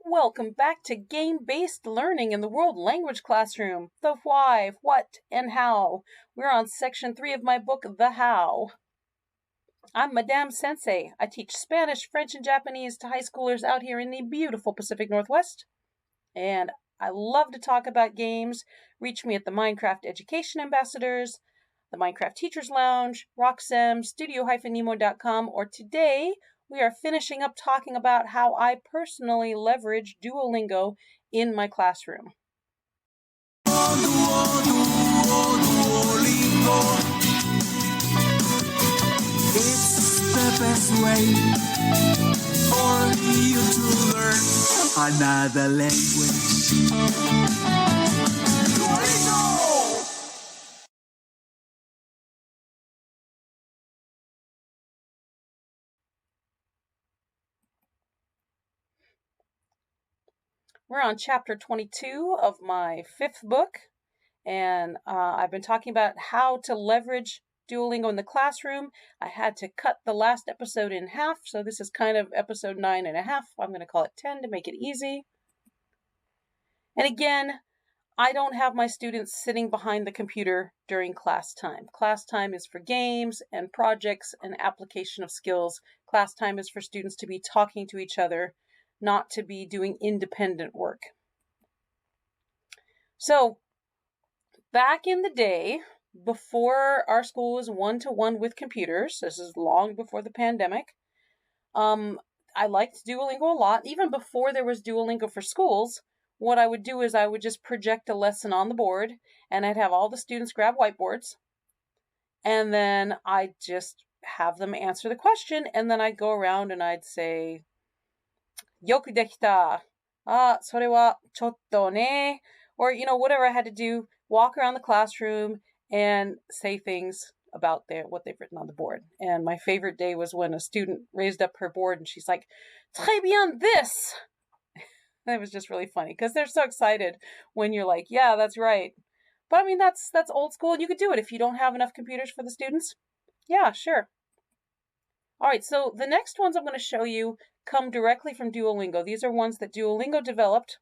Welcome back to Game-Based Learning in the World Language Classroom. The why, what, and how. We're on section 3 of my book, The How. I'm Madame Sensei. I teach Spanish, French, and Japanese to high schoolers out here in the beautiful Pacific Northwest. And I love to talk about games. Reach me at the Minecraft Education Ambassadors, the Minecraft Teachers Lounge, Roxem, Studio-Nemo.com, or today we are finishing up talking about how I personally leverage Duolingo in my classroom. Duolingo. It's the best way for you to learn another language. Duolingo! We're on chapter 22 of my 5th book, and I've been talking about how to leverage Duolingo in the classroom. I had to cut the last episode in half, so this is kind of episode 9.5. I'm going to call it 10 to make it easy. And again, I don't have my students sitting behind the computer during class time. Class time is for games and projects and application of skills. Class time is for students to be talking to each other, not to be doing independent work. So, back in the day, before our school was one-to-one with computers, this is long before the pandemic, I liked Duolingo a lot. Even before there was Duolingo for schools, what I would do is I would just project a lesson on the board, and I'd have all the students grab whiteboards, and then I'd just have them answer the question, and then I'd go around and I'd say, Yoku dekita. Sore wa chotto ne. Or, whatever I had to do, walk around the classroom and say things about what they've written on the board. And my favorite day was when a student raised up her board and she's like, très bien this. And it was just really funny because they're so excited when you're like, yeah, that's right. But I mean, that's old school, and you could do it if you don't have enough computers for the students. Yeah, sure. All right, so the next ones I'm going to show you come directly from Duolingo. These are ones that Duolingo developed.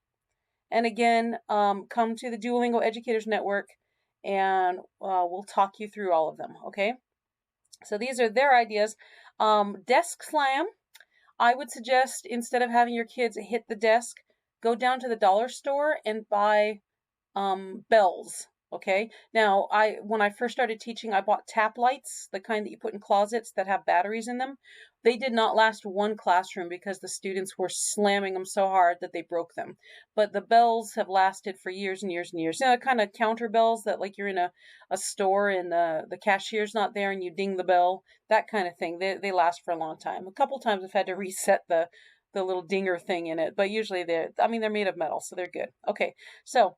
And again, come to the Duolingo Educators Network, and we'll talk you through all of them, okay? So these are their ideas. Desk slam. I would suggest, instead of having your kids hit the desk, go down to the dollar store and buy bells. Okay. Now, when I first started teaching, I bought tap lights, the kind that you put in closets that have batteries in them. They did not last one classroom because the students were slamming them so hard that they broke them. But the bells have lasted for years and years and years. Kind of counter bells that, like, you're in a store and the cashier's not there and you ding the bell, that kind of thing. They last for a long time. A couple times I've had to reset the little dinger thing in it, but usually they're made of metal, so they're good. Okay, so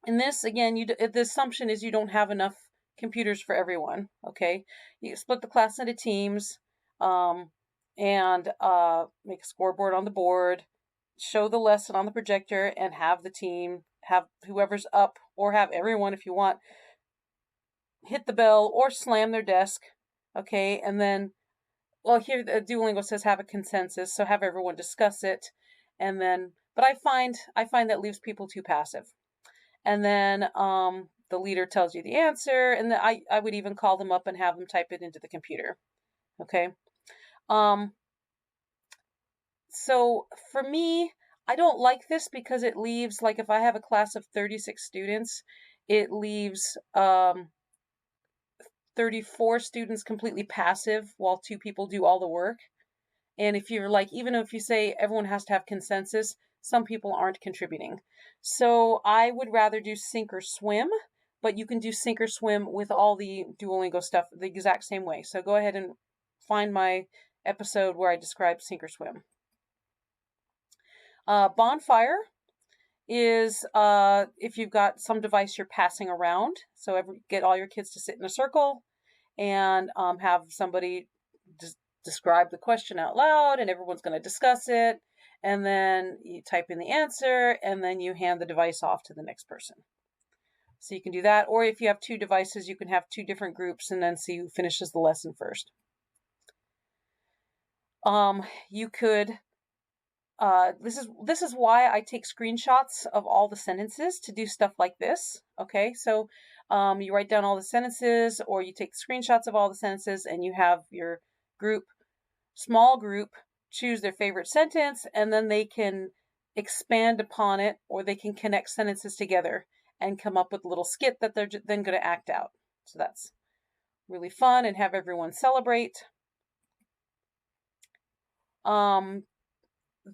in this, again, the assumption is you don't have enough computers for everyone, okay? You split the class into teams, and make a scoreboard on the board, show the lesson on the projector, and have the team, have whoever's up, or have everyone, if you want, hit the bell or slam their desk, okay? And then, well, here Duolingo says have a consensus, so have everyone discuss it, and then, but I find that leaves people too passive. And then the leader tells you the answer, and I would even call them up and have them type it into the computer. Okay. So for me, I don't like this because it leaves, like, if I have a class of 36 students, it leaves 34 students completely passive while 2 people do all the work. And if you're like, even if you say everyone has to have consensus, some people aren't contributing. So I would rather do sink or swim, but you can do sink or swim with all the Duolingo stuff the exact same way. So go ahead and find my episode where I describe sink or swim. Bonfire is if you've got some device you're passing around. So get all your kids to sit in a circle and have somebody describe the question out loud, and everyone's going to discuss it, and then you type in the answer, and then you hand the device off to the next person. So you can do that, or if you have 2 devices, you can have 2 different groups and then see who finishes the lesson first. You could this is why I take screenshots of all the sentences to do stuff like this. Okay, so you write down all the sentences, or you take screenshots of all the sentences, and you have your group, small group, choose their favorite sentence, and then they can expand upon it, or they can connect sentences together and come up with a little skit that they're then going to act out. So that's really fun and have everyone celebrate.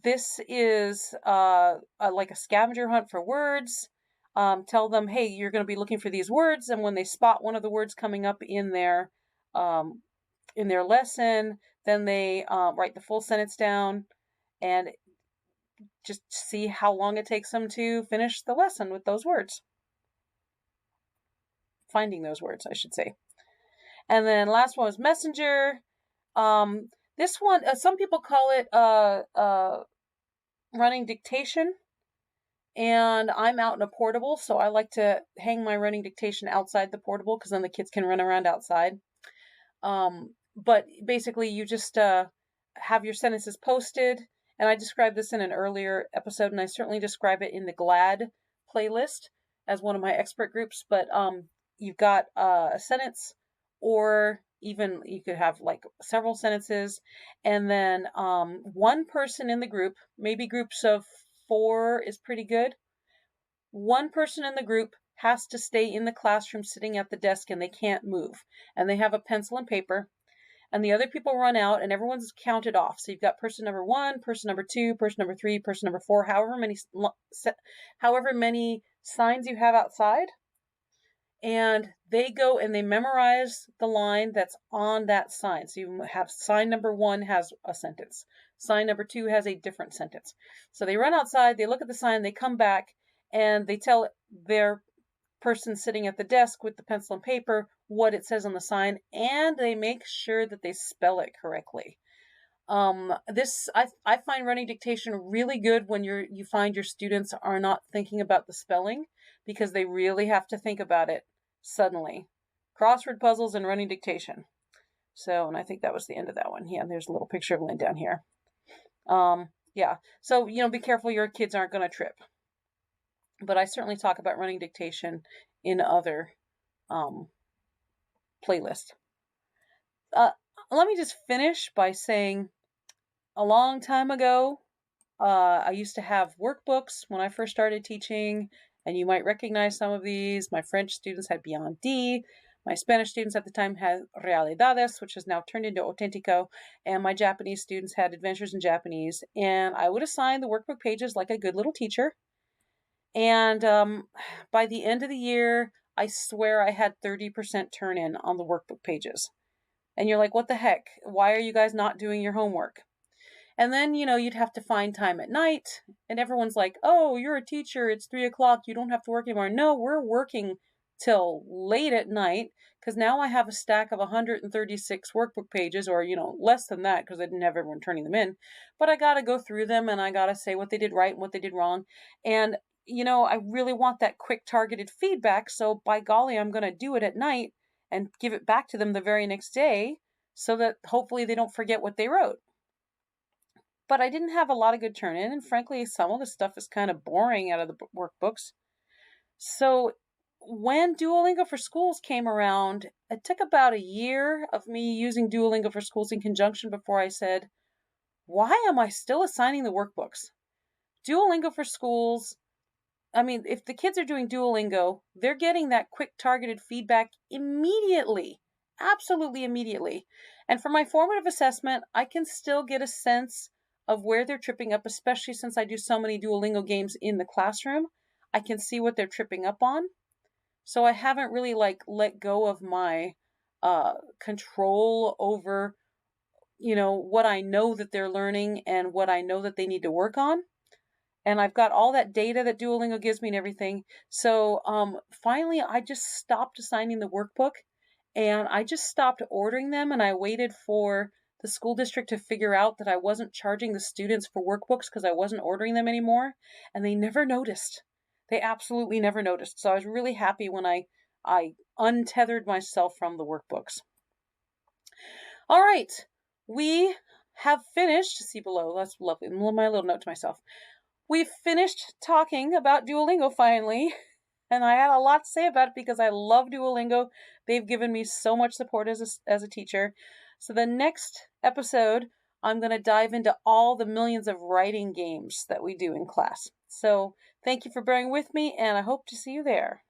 This is like a scavenger hunt for words. Tell them, hey, you're going to be looking for these words, and when they spot one of the words coming up in their lesson, then they write the full sentence down and just see how long it takes them to finish the lesson with those words. Finding those words, I should say. And then last one was messenger. This one, some people call it running dictation, and I'm out in a portable, so I like to hang my running dictation outside the portable because then the kids can run around outside. But basically, you just have your sentences posted, and I described this in an earlier episode, and I certainly describe it in the GLAD playlist as one of my expert groups. But you've got a sentence, or even you could have like several sentences, and then one person in the group, maybe groups of 4 is pretty good. One person in the group has to stay in the classroom sitting at the desk, and they can't move, and they have a pencil and paper, and the other people run out and everyone's counted off. So you've got person number 1, person number 2, person number 3, person number 4, however many signs you have outside. And they go and they memorize the line that's on that sign. So you have sign number 1 has a sentence. Sign number 2 has a different sentence. So they run outside, they look at the sign, they come back, and they tell their person sitting at the desk with the pencil and paper what it says on the sign, and they make sure that they spell it correctly. I find running dictation really good when you find your students are not thinking about the spelling, because they really have to think about it suddenly. Crossword puzzles and running dictation. So, and I think that was the end of that one. Yeah, there's a little picture of Lynn down here. Yeah. So, be careful your kids aren't going to trip. But I certainly talk about running dictation in other playlists. Let me just finish by saying, a long time ago, I used to have workbooks when I first started teaching, and you might recognize some of these. My French students had Beyond D. My Spanish students at the time had Realidades, which has now turned into Auténtico, and my Japanese students had Adventures in Japanese. And I would assign the workbook pages like a good little teacher. And by the end of the year, I swear I had 30% turn in on the workbook pages. And you're like, what the heck? Why are you guys not doing your homework? And then, you'd have to find time at night, and everyone's like, oh, you're a teacher, it's 3:00, you don't have to work anymore. No, we're working till late at night, because now I have a stack of 136 workbook pages, or, less than that, because I didn't have everyone turning them in. But I got to go through them, and I got to say what they did right and what they did wrong. And, I really want that quick targeted feedback, so by golly, I'm going to do it at night and give it back to them the very next day, so that hopefully they don't forget what they wrote. But I didn't have a lot of good turn in, and frankly, some of the stuff is kind of boring out of the workbooks. So when Duolingo for Schools came around, it took about a year of me using Duolingo for Schools in conjunction before I said, why am I still assigning the workbooks? Duolingo for Schools, if the kids are doing Duolingo, they're getting that quick targeted feedback immediately. Absolutely immediately. And for my formative assessment, I can still get a sense of where they're tripping up, especially since I do so many Duolingo games in the classroom. I can see what they're tripping up on. So I haven't really let go of my control over, what I know that they're learning and what I know that they need to work on. And I've got all that data that Duolingo gives me and everything. So finally, I just stopped assigning the workbook, and I just stopped ordering them, and I waited for the school district to figure out that I wasn't charging the students for workbooks because I wasn't ordering them anymore, and they never noticed. They absolutely never noticed. So I was really happy when I untethered myself from the workbooks. All right, we have finished, see below, that's lovely, my little note to myself. We've finished talking about Duolingo finally, and I had a lot to say about it because I love Duolingo. They've given me so much support as a teacher. So the next episode, I'm going to dive into all the millions of writing games that we do in class. So thank you for bearing with me, and I hope to see you there.